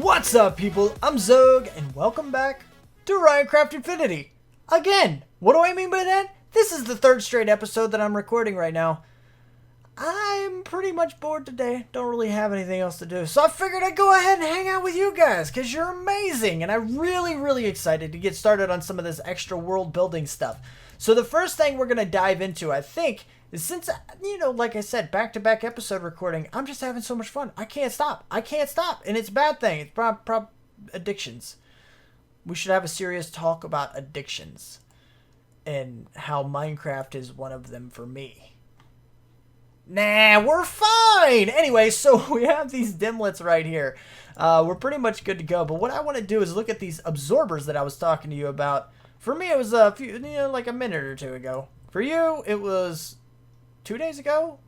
What's up, people? I'm Xogue, and welcome back to Ryotcraft Infinity. Again, what do I mean by that? This is the third straight episode that I'm recording right now. I'm pretty much bored today. Don't really have anything else to do. So I figured I'd go ahead and hang out with you guys, because you're amazing. And I'm really excited to get started on some of this extra world building stuff. So the first thing we're going to dive into, I think, is since, you know, like I said, back-to-back episode recording, I'm just having so much fun. I can't stop. And it's a bad thing. It's addictions. We should have a serious talk about addictions and how Minecraft is one of them for me. Nah, we're fine! Anyway, so we have these Dimlets right here. We're pretty much good to go. But what I want to do is look at these absorbers that I was talking to you about. For me, it was a few, like a minute or two ago. For you, it was 2 days ago?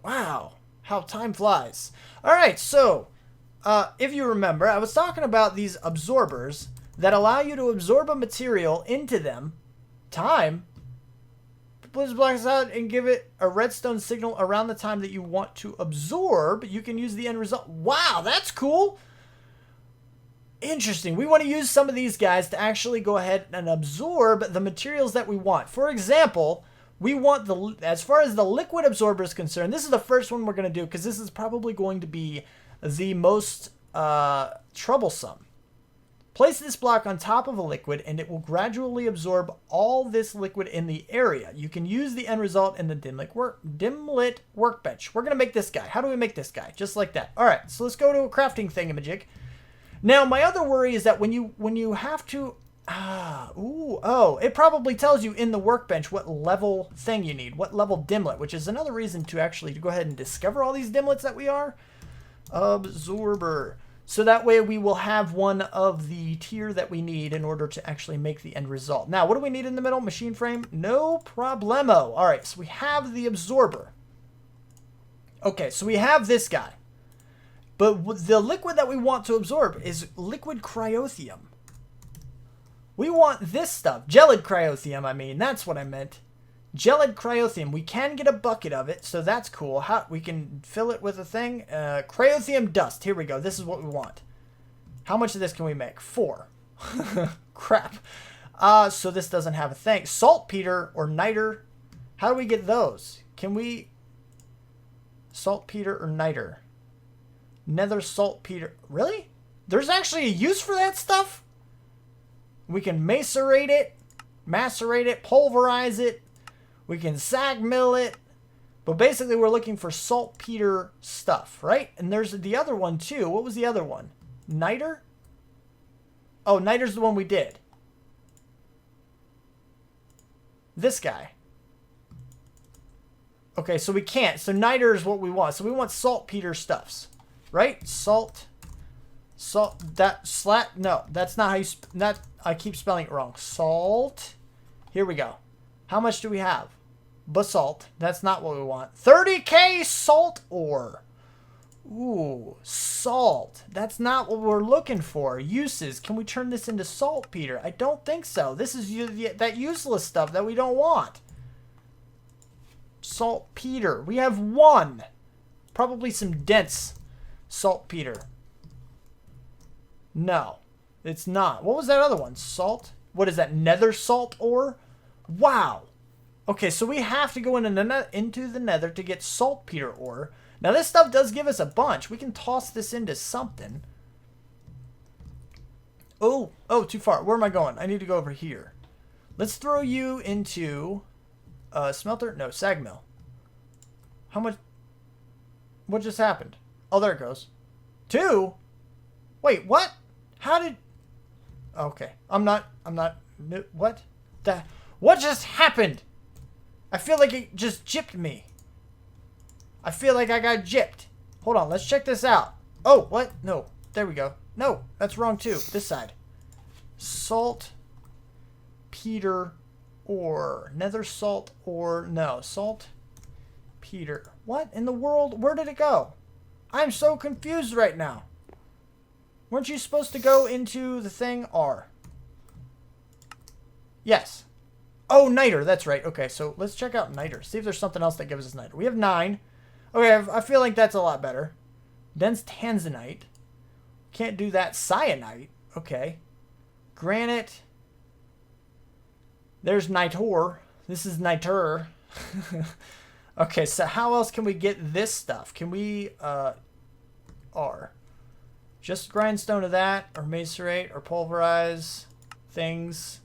Wow, how time flies. Alright, so, if you remember, I was talking about these absorbers that allow you to absorb a material into them. Time. Please black this out and give it a redstone signal around the time that you want to absorb. You can use the end result. Wow, that's cool. Interesting. We want to use some of these guys to actually go ahead and absorb the materials that we want. For example, we want as far as the liquid absorber is concerned, this is the first one we're going to do because this is probably going to be the most troublesome. Place this block on top of a liquid and it will gradually absorb all this liquid in the area. You can use the end result in the Lit Workbench. We're going to make this guy. How do we make this guy? Just like that. All right, so let's go to a crafting thingamajig. Now, my other worry is that when you have to... it probably tells you in the workbench what level thing you need. What level Dimlet, which is another reason to actually go ahead and discover all these Dimlets that we are. Absorber. So that way we will have one of the tier that we need in order to actually make the end result. Now, what do we need in the middle? Machine frame? No problemo. All right, so we have the absorber. Okay, so we have this guy. But the liquid that we want to absorb is liquid cryothium. We want this stuff. Gelid cryothium, I mean. That's what I meant. Gelid cryothium. We can get a bucket of it, so that's cool. We can fill it with a thing. Cryothium dust. Here we go. This is what we want. How much of this can we make? 4. Crap. So this doesn't have a thing. Saltpeter or niter. How do we get those? Can we... Saltpeter or niter? Nether saltpeter. Really? There's actually a use for that stuff? We can macerate it, pulverize it. We can sag mill it. But basically we're looking for saltpeter stuff, right? And there's the other one too. What was the other one? Niter? Oh, niter's the one we did. This guy. Okay, so we can't. So niter is what we want. So we want saltpeter stuffs. Right? Salt, no, that's not how you, I keep spelling it wrong. Salt, here we go. How much do we have? Basalt, that's not what we want. 30k salt ore. Ooh, salt, that's not what we're looking for. Uses, can we turn this into saltpeter? I don't think so. This is that useless stuff that we don't want. Saltpeter, we have 1. Probably some dense saltpeter. No, it's not. What was that other one? Salt? What is that? Nether salt ore? Wow. Okay, so we have to go into the nether to get saltpeter ore. Now this stuff does give us a bunch. We can toss this into something. Oh, too far. Where am I going? I need to go over here. Let's throw you into smelter? No, sag mill. How much? What just happened? Oh, there it goes. 2? Wait, what? How did... Okay. I'm not... What? What just happened? I feel like it just gypped me. I feel like I got gypped. Hold on, let's check this out. Oh, what? No. There we go. No, that's wrong too. This side. Saltpeter ore. Nether salt ore. No, saltpeter. What in the world? Where did it go? I'm so confused right now. Weren't you supposed to go into the thing R? Yes. Oh, niter. That's right. Okay, so let's check out niter. See if there's something else that gives us niter. We have 9. Okay, I feel like that's a lot better. Dense tanzanite. Can't do that. Cyanite. Okay. Granite. There's nitor. This is nitor. Okay, so how else can we get this stuff? Can we, just grindstone of that, or macerate, or pulverize things.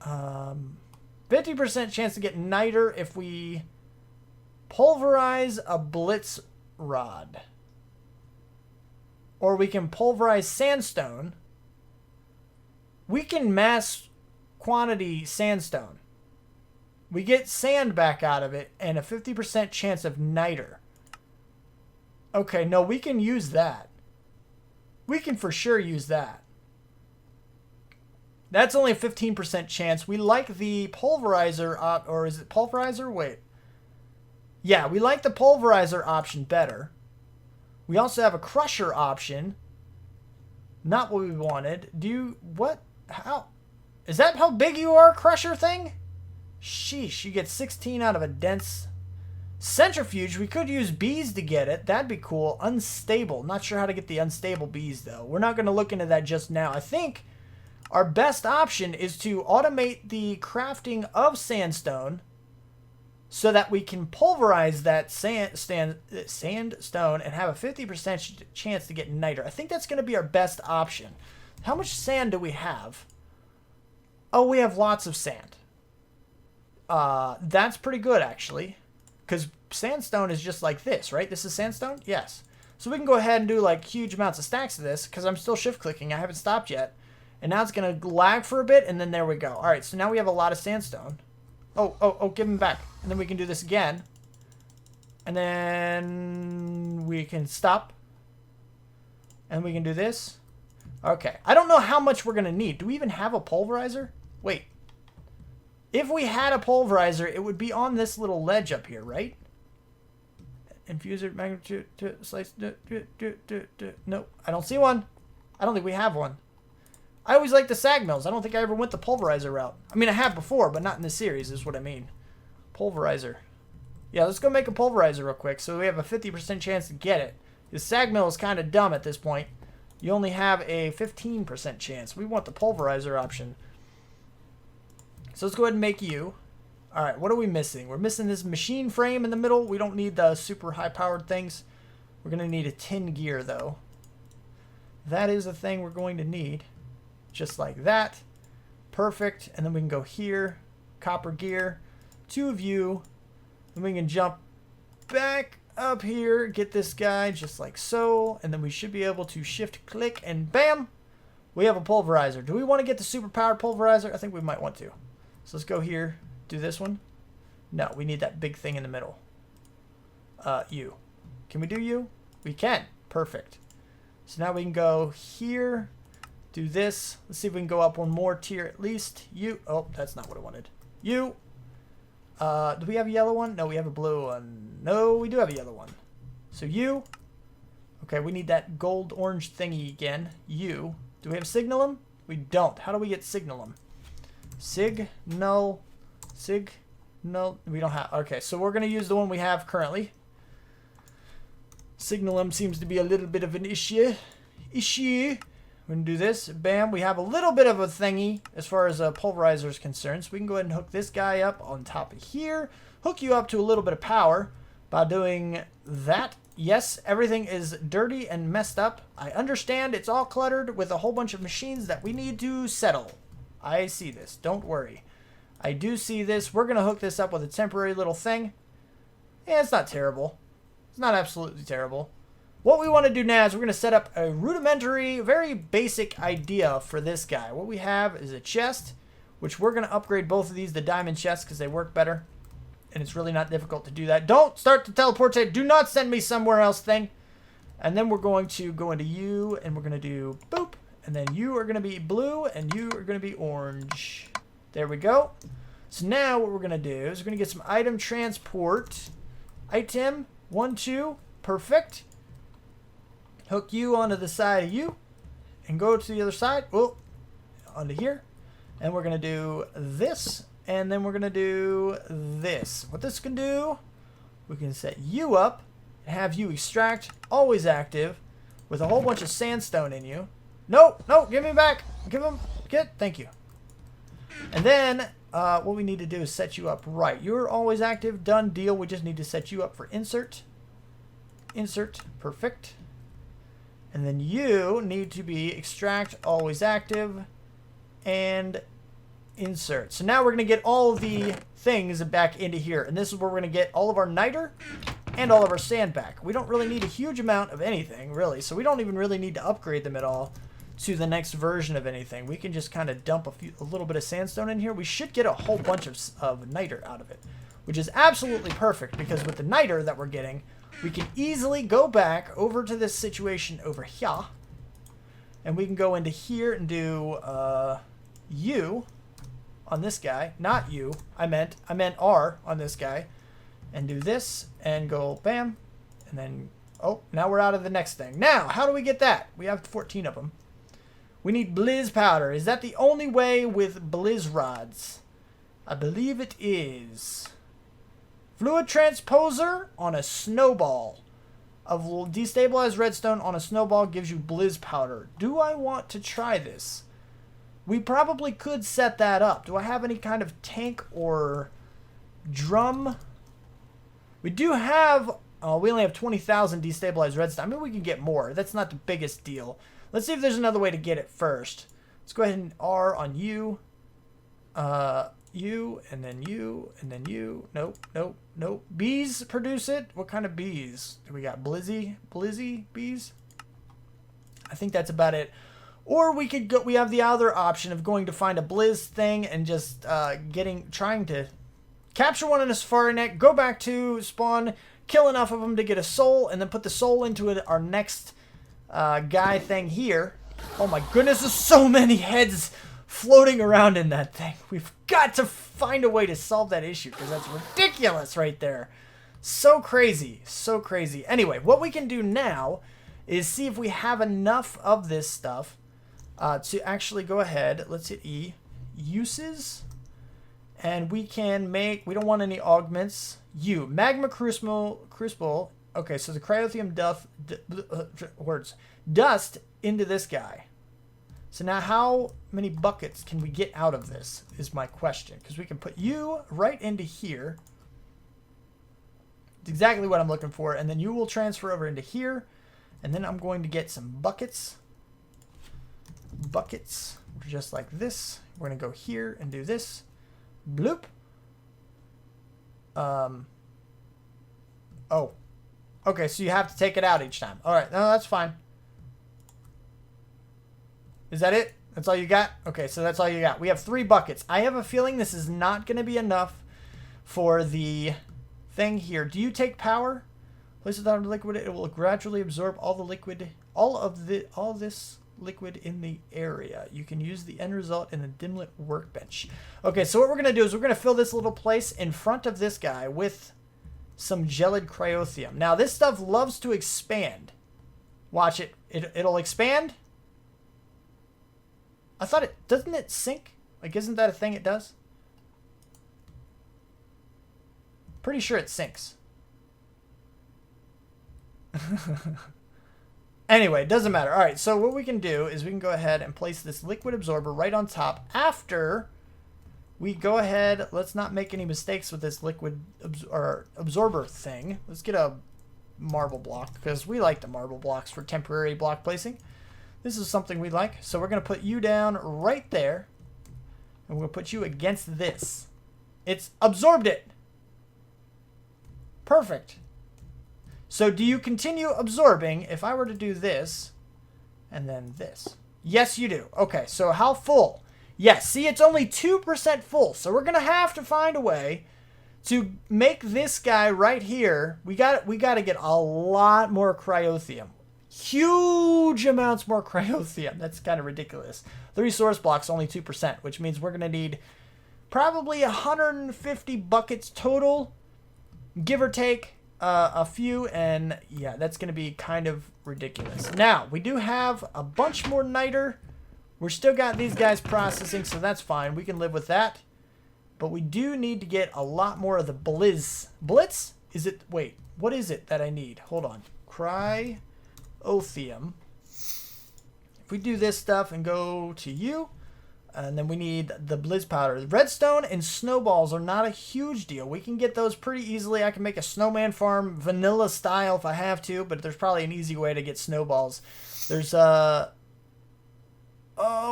50% chance to get niter if we pulverize a blitz rod. Or we can pulverize sandstone. We can mass quantity sandstone. We get sand back out of it and a 50% chance of niter. Okay, no, we can use that. We can for sure use that. That's only a 15% chance. We like the pulverizer, or is it pulverizer? Wait. Yeah, we like the pulverizer option better. We also have a crusher option. Not what we wanted. What? How? Is that how big you are, crusher thing? Sheesh, you get 16 out of a dense centrifuge. We could use bees to get it. That'd be cool. Unstable. Not sure how to get the unstable bees, though. We're not going to look into that just now. I think our best option is to automate the crafting of sandstone so that we can pulverize that sandstone and have a 50% chance to get niter. I think that's going to be our best option. How much sand do we have? Oh, we have lots of sand. That's pretty good, actually. Because sandstone is just like this, right? This is sandstone? Yes. So we can go ahead and do like huge amounts of stacks of this because I'm still shift clicking. I haven't stopped yet. And now it's going to lag for a bit, and then there we go. All right, so now we have a lot of sandstone. Oh, give him back. And then we can do this again. And then we can stop. And we can do this. Okay. I don't know how much we're going to need. Do we even have a pulverizer? Wait. If we had a pulverizer, it would be on this little ledge up here, right? Infuser magnitude slice. Nope, I don't see one. I don't think we have one. I always like the sag mills. I don't think I ever went the pulverizer route. I mean, I have before, but not in this series is what I mean. Pulverizer. Yeah, let's go make a pulverizer real quick so we have a 50% chance to get it. The sag mill is kind of dumb at this point. You only have a 15% chance. We want the pulverizer option. So let's go ahead and make you. All right, what are we missing? We're missing this machine frame in the middle. We don't need the super high-powered things. We're going to need a tin gear, though. That is a thing we're going to need. Just like that. Perfect. And then we can go here. Copper gear. 2 of you. Then we can jump back up here. Get this guy just like so. And then we should be able to shift-click and bam! We have a pulverizer. Do we want to get the super-powered pulverizer? I think we might want to. So let's go here, do this one. No, we need that big thing in the middle. You. Can we do you? We can. Perfect. So now we can go here, do this. Let's see if we can go up one more tier at least. You. Oh, that's not what I wanted. You. Do we have a yellow one? No, we have a blue one. No, we do have a yellow one. So you. Okay, we need that gold orange thingy again. You. Do we have signalum? We don't. How do we get signalum? Signal. We don't have. Okay, so we're going to use the one we have currently. Signalum seems to be a little bit of an issue. We're going to do this. Bam. We have a little bit of a thingy as far as a pulverizer is concerned. So we can go ahead and hook this guy up on top of here. Hook you up to a little bit of power by doing that. Yes, everything is dirty and messed up. I understand it's all cluttered with a whole bunch of machines that we need to settle. I see this. Don't worry. I do see this. We're going to hook this up with a temporary little thing. Yeah, it's not terrible. It's not absolutely terrible. What we want to do now is we're going to set up a rudimentary, very basic idea for this guy. What we have is a chest, which we're going to upgrade both of these to diamond chests because they work better. And it's really not difficult to do that. Don't start to teleport. Do not send me somewhere else thing. And then we're going to go into you, and we're going to do boop. And then you are going to be blue, and you are going to be orange. There we go. So now what we're going to do is we're going to get some item transport. Item, 1, 2, perfect. Hook you onto the side of you, and go to the other side. Oh, onto here. And we're going to do this, and then we're going to do this. What this can do, we can set you up, and have you extract, always active. with a whole bunch of sandstone in you. No, no, give me back. Thank you. And then what we need to do is set you up right. You're always active. Done deal. We just need to set you up for insert. Insert. Perfect. And then you need to be extract, always active, and insert. So now we're going to get all of the things back into here. And this is where we're going to get all of our niter and all of our sand back. We don't really need a huge amount of anything, really. So we don't even really need to upgrade them at all to the next version of anything. We can just kind of dump a little bit of sandstone in here. We should get a whole bunch of niter out of it, which is absolutely perfect because with the niter that we're getting, we can easily go back over to this situation over here, and we can go into here and do U on this guy. Not U. I meant R on this guy, and do this and go bam, and then oh, now we're out of the next thing. Now, how do we get that? We have 14 of them. We need blizz powder. Is that the only way with blizz rods? I believe it is. Fluid transposer on a snowball of destabilized redstone on a snowball gives you blizz powder. Do I want to try this? We probably could set that up. Do I have any kind of tank or drum? We do have... Oh, we only have 20,000 destabilized redstone. I mean, we can get more. That's not the biggest deal. Let's see if there's another way to get it first. Let's go ahead and R on U. U, and then U, and then U. Nope, nope, nope. Bees produce it? What kind of bees? Do we got blizzy bees? I think that's about it. Or we could go, we have the other option of going to find a blizz thing and just trying to capture one in a safari net, go back to spawn, kill enough of them to get a soul, and then put the soul into it, our next guy thing here. Oh my goodness, there's so many heads floating around in that thing. We've got to find a way to solve that issue because that's ridiculous right there. So crazy, so crazy. Anyway, what we can do now is see if we have enough of this stuff to actually go ahead. Let's hit E, uses, and we can make, we don't want any augments. U, magma crucible. Okay, so the cryothium dust into this guy. So now how many buckets can we get out of this is my question. Because we can put you right into here. It's exactly what I'm looking for. And then you will transfer over into here. And then I'm going to get some buckets. Buckets, just like this. We're going to go here and do this. Bloop. Oh. Okay, so you have to take it out each time. All right, no, that's fine. Is that it? That's all you got? Okay, so that's all you got. We have 3 buckets. I have a feeling this is not going to be enough for the thing here. Do you take power? Place it down in liquid. It will gradually absorb all the liquid, all this liquid in the area. You can use the end result in the Dimlet Workbench. Okay, so what we're going to do is we're going to fill this little place in front of this guy with some gelid cryothium. Now, this stuff loves to expand. Watch it. It'll expand. I thought it... Doesn't it sink? Like, isn't that a thing it does? Pretty sure it sinks. Anyway, it doesn't matter. All right, so what we can do is we can go ahead and place this liquid absorber right on top after we go ahead. Let's not make any mistakes with this liquid absorber thing. Let's get a marble block because we like the marble blocks for temporary block placing. This is something we like. So we're going to put you down right there. And we're going to put you against this. It's absorbed it. Perfect. So do you continue absorbing if I were to do this and then this? Yes, you do. Okay, so how full? Yes, see, it's only 2% full. So we're going to have to find a way to make this guy right here. We got to get a lot more cryothium. Huge amounts more cryothium. That's kind of ridiculous. The resource block's only 2%, which means we're going to need probably 150 buckets total, give or take a few, and yeah, that's going to be kind of ridiculous. Now, we do have a bunch more niter. We're still got these guys processing, so that's fine. We can live with that. But we do need to get a lot more of the blizz. Blitz? Is it... Wait, what is it that I need? Hold on. Cryothium. Cryotheum. If we do this stuff and go to you, and then we need the Blizz powder. Redstone and snowballs are not a huge deal. We can get those pretty easily. I can make a snowman farm vanilla style if I have to, but there's probably an easy way to get snowballs. There's oh,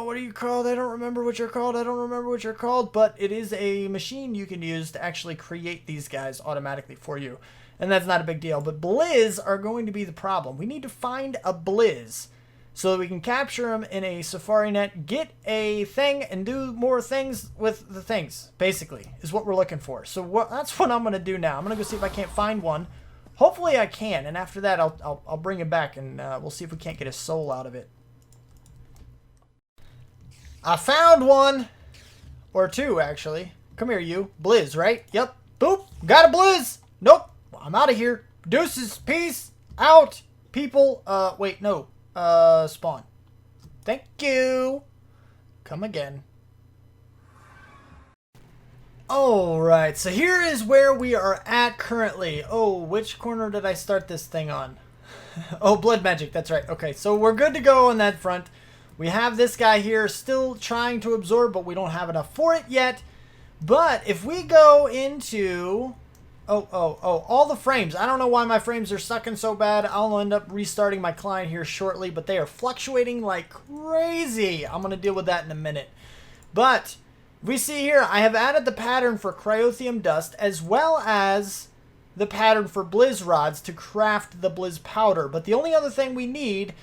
what are you called? I don't remember what you're called. I don't remember what you're called, but it is a machine you can use to actually create these guys automatically for you. And that's not a big deal, but Blizz are going to be the problem. We need to find a Blizz so that we can capture them in a Safari net, get a thing, and do more things with the things, basically, is what we're looking for. So that's what I'm going to do now. I'm going to go see if I can't find one. Hopefully I can, and after that I'll bring it back, and we'll see if we can't get a soul out of it. I found one! Or two, actually. Come here, you. Blizz, right? Yep. Boop! Got a Blizz! Nope! I'm out of here. Deuces. Peace. Out. People. Wait, no. Spawn. Thank you. Come again. Alright, so here is where we are at currently. Oh, which corner did I start this thing on? Oh, blood magic, that's right. Okay, so we're good to go on that front. We have this guy here still trying to absorb, but we don't have enough for it yet. But if we go into... all the frames. I don't know why my frames are sucking so bad. I'll end up restarting my client here shortly, but they are fluctuating like crazy. I'm going to deal with that in a minute. But we see here, I have added the pattern for Cryotheum dust as well as the pattern for Blizz rods to craft the Blizz powder. But the only other thing we need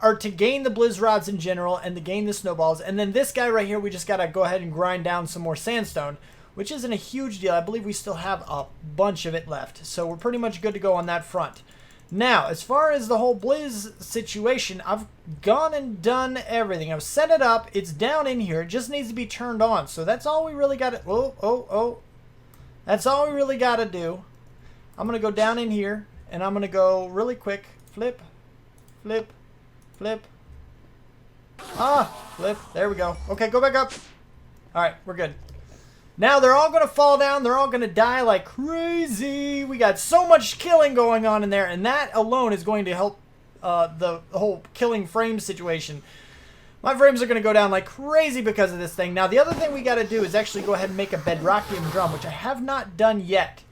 are to gain the Blizz rods in general and to gain the snowballs. And then this guy right here, we just got to go ahead and grind down some more sandstone, which isn't a huge deal. I believe we still have a bunch of it left. So we're pretty much good to go on that front. Now, as far as the whole Blizz situation, I've gone and done everything. I've set it up. It's down in here. It just needs to be turned on. So that's all we really got to... That's all we really got to do. I'm going to go down in here, and I'm going to go really quick. Flip, flip, flip. Flip. There we go. Okay, go back up. All right, we're good. Now they're all going to fall down. They're all going to die like crazy. We got so much killing going on in there, and that alone is going to help the whole killing frame situation. My frames are going to go down like crazy because of this thing. Now, the other thing we got to do is actually go ahead and make a bedrockium drum, which I have not done yet.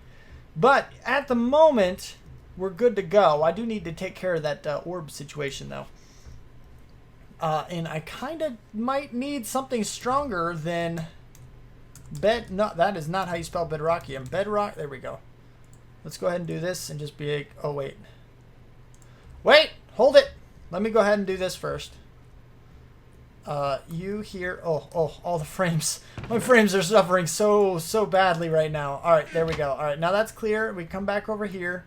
But at the moment, we're good to go. I do need to take care of that orb situation, though. And I kind of might need something stronger than... No, that is not how you spell bedrockium. Bedrock, there we go. Let's go ahead and do this and just be a... Oh, wait. Wait! Hold it! Let me go ahead and do this first. You here... Oh, all the frames. My frames are suffering so badly right now. Alright, there we go. Alright, now that's clear. We come back over here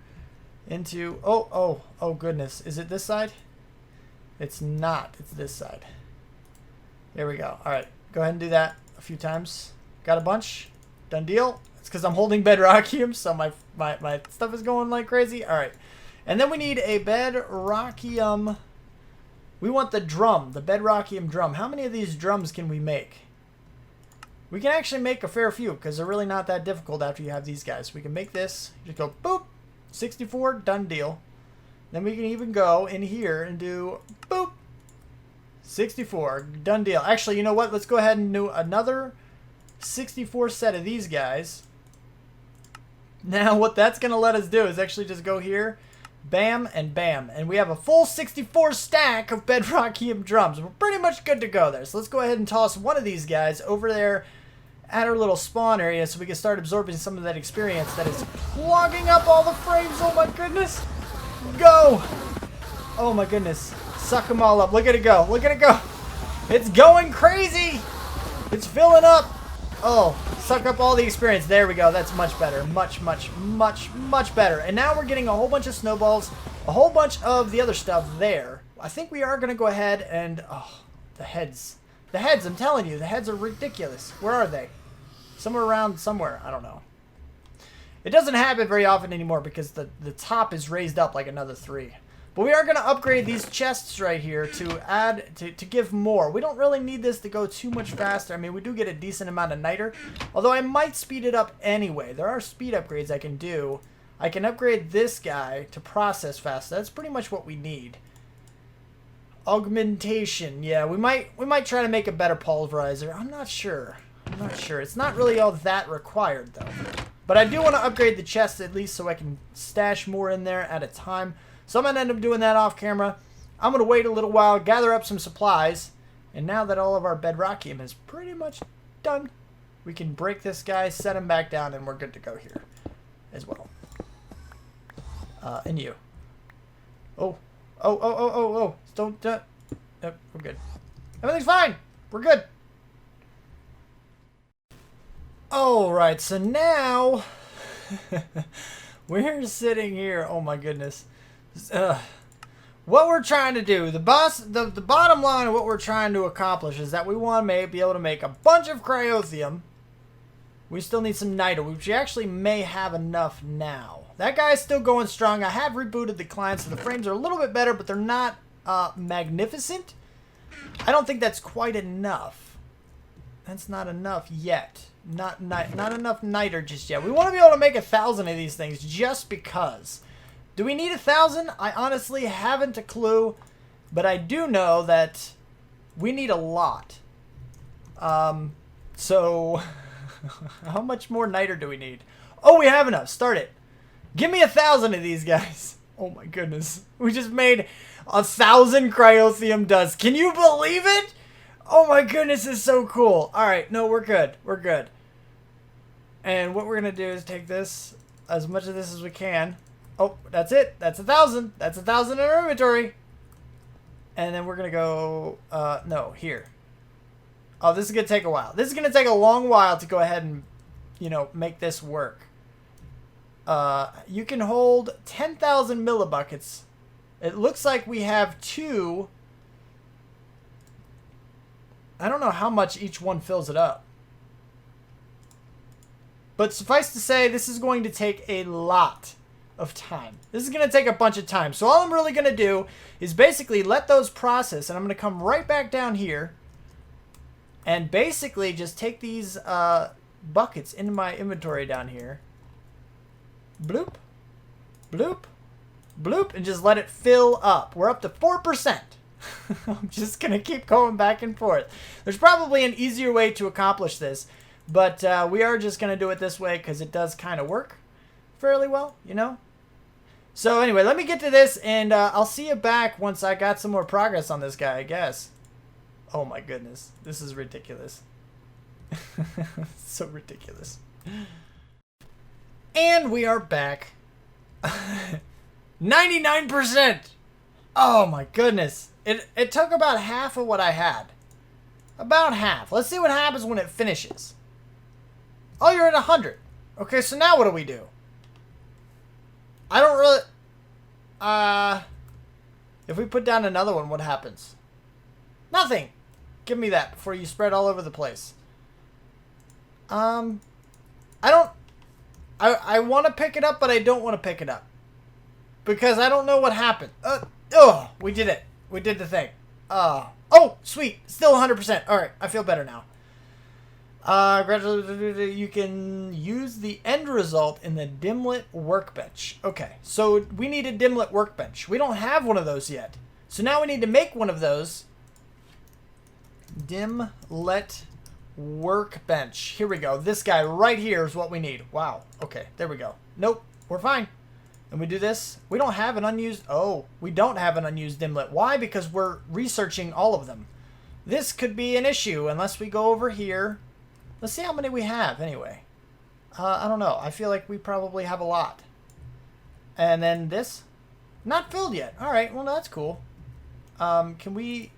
into... Oh, goodness. Is it this side? It's not. It's this side. There we go. Alright, go ahead and do that a few times. Got a bunch. Done deal. It's because I'm holding bedrockium, so my stuff is going like crazy. Alright. And then we need a bedrockium... We want the drum, the bedrockium drum. How many of these drums can we make? We can actually make a fair few because they're really not that difficult after you have these guys. We can make this. Just go boop. 64. Done deal. Then we can even go in here and do boop. 64. Done deal. Actually, you know what? Let's go ahead and do another 64 set of these guys. Now what that's going to let us do is actually just go here. Bam and bam. And we have a full 64 stack of bedrockium drums. We're pretty much good to go there. So let's go ahead and toss one of these guys over there at our little spawn area so we can start absorbing some of that experience that is clogging up all the frames. Oh my goodness. Go. Oh my goodness. Suck them all up. Look at it go. Look at it go. It's going crazy. It's filling up. Oh, suck up all the experience. There we go. That's much better. Much better. And now we're getting a whole bunch of snowballs, a whole bunch of the other stuff there. I think we are going to go ahead and... Oh, the heads. The heads, I'm telling you, the heads are ridiculous. Where are they? Somewhere around somewhere. I don't know. It doesn't happen very often anymore because the top is raised up like another 3. But we are going to upgrade these chests right here to add, to give more. We don't really need this to go too much faster. I mean, we do get a decent amount of niter. Although I might speed it up anyway. There are speed upgrades I can do. I can upgrade this guy to process faster. That's pretty much what we need. Augmentation. Yeah, we might try to make a better pulverizer. I'm not sure. It's not really all that required though. But I do want to upgrade the chest at least so I can stash more in there at a time. So I'm going to end up doing that off camera. I'm going to wait a little while, gather up some supplies. And now that all of our bedrockium is pretty much done, we can break this guy, set him back down, and we're good to go here as well. And you. Oh. Don't, nope, we're good. Everything's fine. We're good. Alright, so now we're sitting here. Oh my goodness. What we're trying to do, the bottom line of what we're trying to accomplish is that we want to be able to make a bunch of cryothium. We still need some niter, which we actually may have enough now. That guy's still going strong. I have rebooted the client, so the frames are a little bit better, but they're not magnificent. I don't think that's quite enough. That's not enough yet. Not enough niter just yet. We want to be able to make 1,000 of these things just because. Do we need 1,000? I honestly haven't a clue, but I do know that we need a lot. So how much more niter do we need? Oh, we have enough. Start it. Give me 1,000 of these guys. Oh my goodness. We just made 1,000 cryothium dust. Can you believe it? Oh my goodness, it's so cool. Alright, no, we're good. We're good. And what we're going to do is take this, as much of this as we can. Oh, that's it. That's 1,000. That's 1,000 in our inventory. And then we're going to go, no, here. Oh, this is going to take a while. This is going to take a long while to go ahead and, you know, make this work. You can hold 10,000 millibuckets. It looks like we have 2. I don't know how much each one fills it up. But suffice to say, this is going to take a lot of time. This is going to take a bunch of time. So all I'm really going to do is basically let those process. And I'm going to come right back down here. And basically just take these buckets into my inventory down here. Bloop. Bloop. Bloop. And just let it fill up. We're up to 4%. I'm just going to keep going back and forth. There's probably an easier way to accomplish this, but we are just going to do it this way because it does kind of work fairly well, you know? So anyway, let me get to this, and I'll see you back once I got some more progress on this guy, I guess. Oh my goodness. This is ridiculous. So ridiculous. And we are back. 99%! Oh my goodness. It took about half of what I had. About half. Let's see what happens when it finishes. Oh, you're at 100. Okay, so now what do we do? I don't really... if we put down another one, what happens? Nothing. Give me that before you spread all over the place. I want to pick it up, but I don't want to pick it up. Because I don't know what happened. Oh, we did it. We did the thing. Oh, sweet. Still 100%. All right, I feel better now. Gradually, you can use the end result in the Dimlet Workbench. Okay, so we need a Dimlet Workbench. We don't have one of those yet. So now we need to make one of those. Dimlet Workbench. Here we go. This guy right here is what we need. Wow. Okay, there we go. Nope, we're fine. And we do this. We don't have an unused... Oh, we don't have an unused Dimlet. Why? Because we're researching all of them. This could be an issue unless we go over here. Let's see how many we have anyway. I don't know. I feel like we probably have a lot. And then this. Not filled yet. All right. Well, that's cool. Can we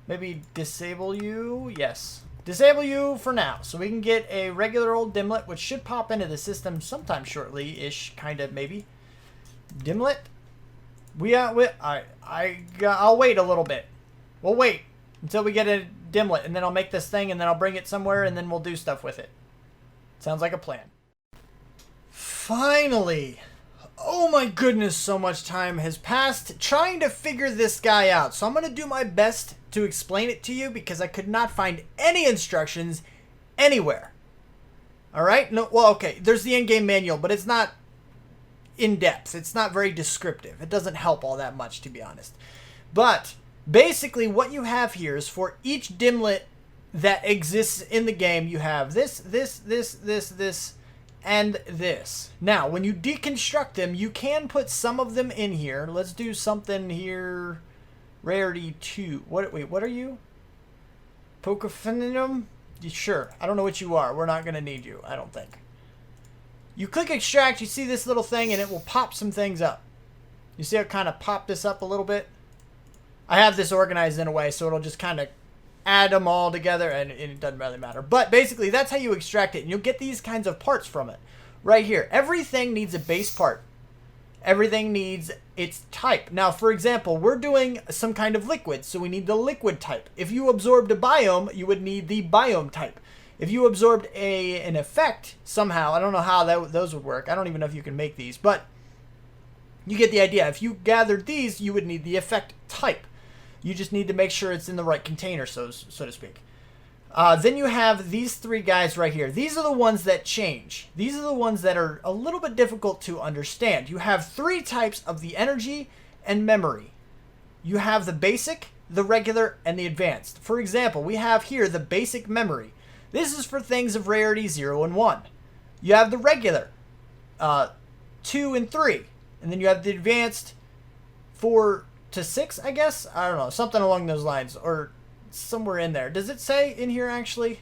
maybe disable you? Yes. Disable you for now. So we can get a regular old Dimlet, which should pop into the system sometime shortly-ish, kind of, maybe. Dimlet? I'll wait a little bit. We'll wait until we get a Dimlet, and then I'll make this thing, and then I'll bring it somewhere, and then we'll do stuff with it. Sounds like a plan. Finally! Oh my goodness, so much time has passed trying to figure this guy out. So I'm going to do my best to explain it to you because I could not find any instructions anywhere. Alright? No, well, okay, there's the in-game manual, but it's not in depth. It's not very descriptive. It doesn't help all that much, to be honest. But Basically, what you have here is for each dimlet that exists in the game, you have this, and this. Now, when you deconstruct them, you can put some of them in here. Let's do something here. Rarity 2. Wait, what are you? Pocophenum? Sure. I don't know what you are. We're not going to need you, I don't think. You click extract, you see this little thing, and it will pop some things up. You see how it kind of popped this up a little bit? I have this organized in a way so it'll just kind of add them all together, and it doesn't really matter. But basically, that's how you extract it, and you'll get these kinds of parts from it. Right here. Everything needs a base part. Everything needs its type. Now, for example, we're doing some kind of liquid, so we need the liquid type. If you absorbed a biome, you would need the biome type. If you absorbed an effect somehow, I don't know how those would work. I don't even know if you can make these, but you get the idea. If you gathered these, you would need the effect type. You just need to make sure it's in the right container, so to speak. Then you have these three guys right here. These are the ones that change. These are the ones that are a little bit difficult to understand. You have three types of the energy and memory. You have the basic, the regular, and the advanced. For example, we have here the basic memory. This is for things of rarity 0 and 1. You have the regular, 2 and 3. And then you have the advanced 4 to 6, I guess? I don't know, something along those lines, or somewhere in there. Does it say in here, actually?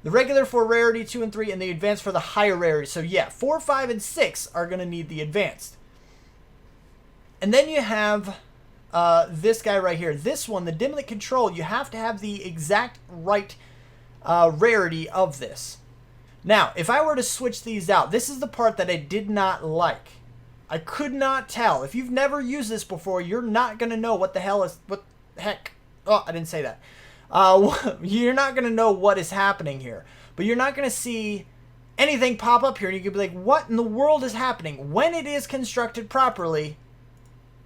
The regular for rarity 2 and 3, and the advanced for the higher rarity. So yeah, 4, 5, and 6 are going to need the advanced. And then you have this guy right here. This one, the Dimlet Control, you have to have the exact right rarity of this. Now, if I were to switch these out, this is the part that I did not like. I could not tell. If you've never used this before, you're not going to know what the hell is... What the heck? Oh, I didn't say that. You're not going to know what is happening here. But you're not going to see anything pop up here. And you could be like, what in the world is happening? When it is constructed properly,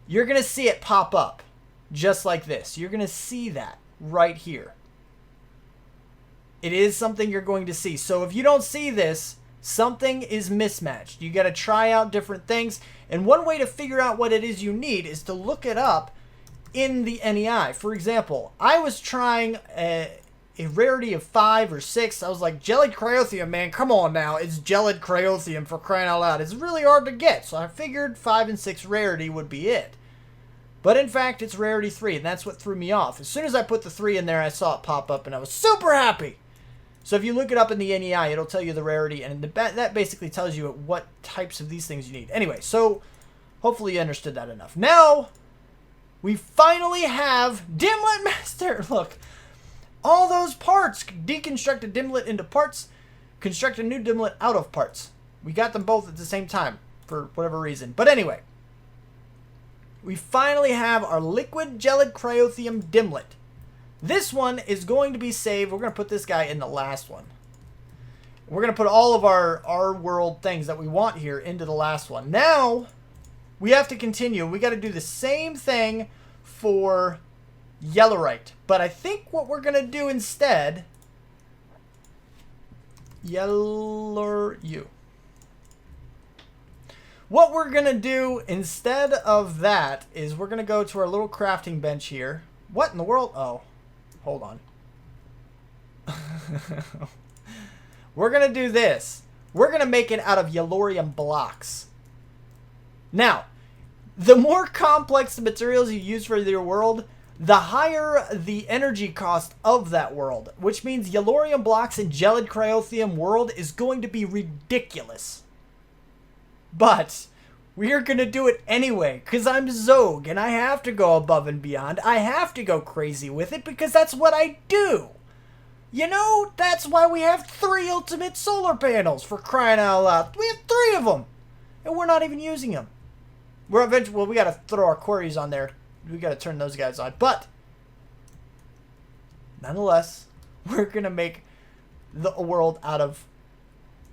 you're going to see it pop up. Just like this. You're going to see that right here. It is something you're going to see. So if you don't see this, something is mismatched. You got to try out different things. And one way to figure out what it is you need is to look it up in the NEI. For example, I was trying a rarity of 5 or 6. I was like, gelid cryothium, man, come on now. It's gelid cryothium, for crying out loud. It's really hard to get. So I figured 5 and 6 rarity would be it. But in fact, it's rarity 3, and that's what threw me off. As soon as I put the 3 in there, I saw it pop up, and I was super happy. So if you look it up in the NEI, it'll tell you the rarity, and that basically tells you what types of these things you need. Anyway, so hopefully you understood that enough. Now, we finally have Dimlet Master. Look, all those parts. Deconstruct a Dimlet into parts. Construct a new Dimlet out of parts. We got them both at the same time for whatever reason. But anyway, we finally have our liquid gelid cryothium Dimlet. This one is going to be saved. We're going to put this guy in the last one. We're going to put all of our world things that we want here into the last one. Now, we have to continue. We got to do the same thing for Yellorite. But I think what we're going to do instead... What we're going to do instead of that is we're going to go to our little crafting bench here. What in the world? Oh. Hold on. We're going to do this. We're going to make it out of Yellorium blocks. Now, the more complex the materials you use for your world, the higher the energy cost of that world. Which means Yellorium blocks in gelid cryothium world is going to be ridiculous. But we're going to do it anyway, because I'm Xogue, and I have to go above and beyond. I have to go crazy with it, because that's what I do. You know, that's why we have 3 ultimate solar panels, for crying out loud. We have 3 of them, and we're not even using them. We're eventually, well, we got to throw our quarries on there. We got to turn those guys on, but nonetheless, we're going to make the world out of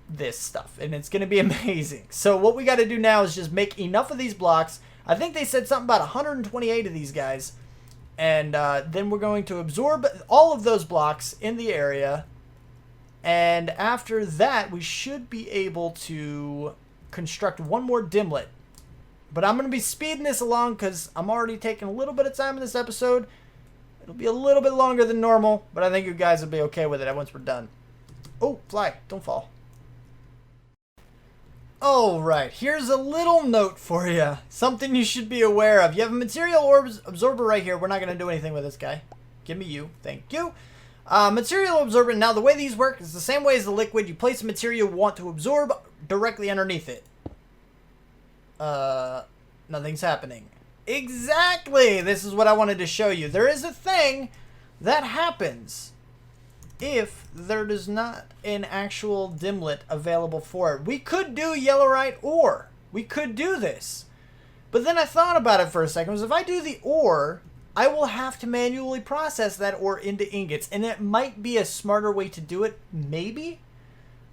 this stuff, and it's going to be amazing. So what we got to do now is just make enough of these blocks. I think they said something about 128 of these guys, and then we're going to absorb all of those blocks in the area, and after that we should be able to construct one more Dimlet But I'm going to be speeding this along because I'm already taking a little bit of time in this episode. It'll be a little bit longer than normal, but I think you guys will be okay with it once we're done. Oh, fly. Don't fall. Alright, here's a little note for you. Something you should be aware of. You have a material orbs absorber right here. We're not going to do anything with this guy. Give me you. Thank you. Material absorbent. Now, the way these work is the same way as the liquid. You place a material you want to absorb directly underneath it. Nothing's happening. Exactly! This is what I wanted to show you. There is a thing that happens if there is not an actual dimlet available for it. We could do yellowite ore. We could do this. But then I thought about it for a second. If I do the ore, I will have to manually process that ore into ingots. And it might be a smarter way to do it, maybe.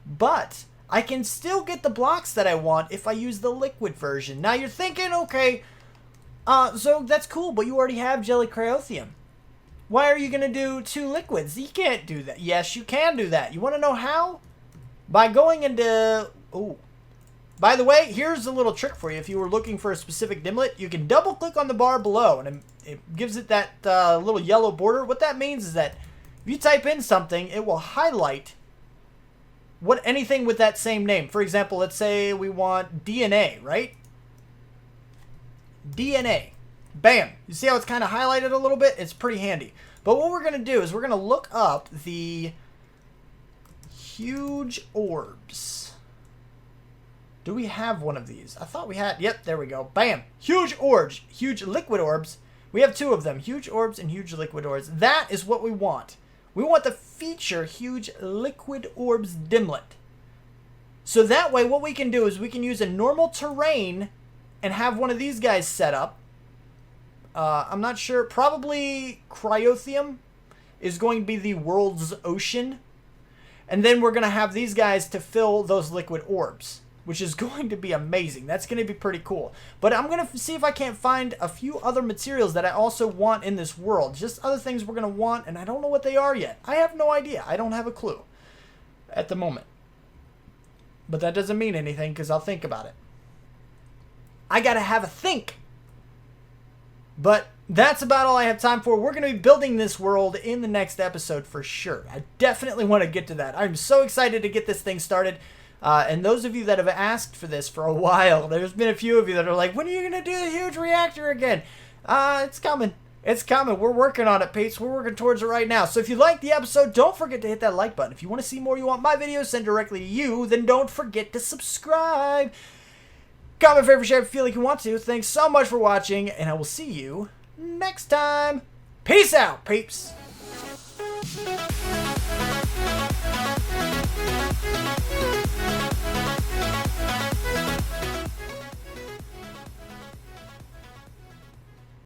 But I can still get the blocks that I want if I use the liquid version. Now you're thinking, okay, so that's cool, but you already have jelly cryothium. Why are you going to do 2 liquids? You can't do that. Yes, you can do that. You want to know how? By going into... Oh. By the way, here's a little trick for you. If you were looking for a specific dimlet, you can double click on the bar below, and it gives it that little yellow border. What that means is that if you type in something, it will highlight anything with that same name. For example, let's say we want DNA, right? DNA. Bam. You see how it's kind of highlighted a little bit? It's pretty handy. But what we're going to do is we're going to look up the huge orbs. Do we have one of these? I thought we had. Yep, there we go. Bam. Huge orbs. Huge liquid orbs. We have 2 of them. Huge orbs and huge liquid orbs. That is what we want. We want to feature huge liquid orbs dimlet. So that way what we can do is we can use a normal terrain and have one of these guys set up. I'm not sure. Probably cryothium is going to be the world's ocean. And then we're going to have these guys to fill those liquid orbs, which is going to be amazing. That's going to be pretty cool. But I'm going to see if I can't find a few other materials that I also want in this world. Just other things we're going to want, and I don't know what they are yet. I have no idea. I don't have a clue at the moment. But that doesn't mean anything because I'll think about it. I got to have a think. But that's about all I have time for. We're going to be building this world in the next episode for sure. I definitely want to get to that. I'm so excited to get this thing started. And those of you that have asked for this for a while, there's been a few of you that are like, when are you going to do the huge reactor again? It's coming. It's coming. We're working on it, Pates. We're working towards it right now. So if you liked the episode, don't forget to hit that like button. If you want to see more, you want my videos sent directly to you, then don't forget to subscribe. Comment, favorite, share if you feel like you want to. Thanks so much for watching, and I will see you next time. Peace out, peeps.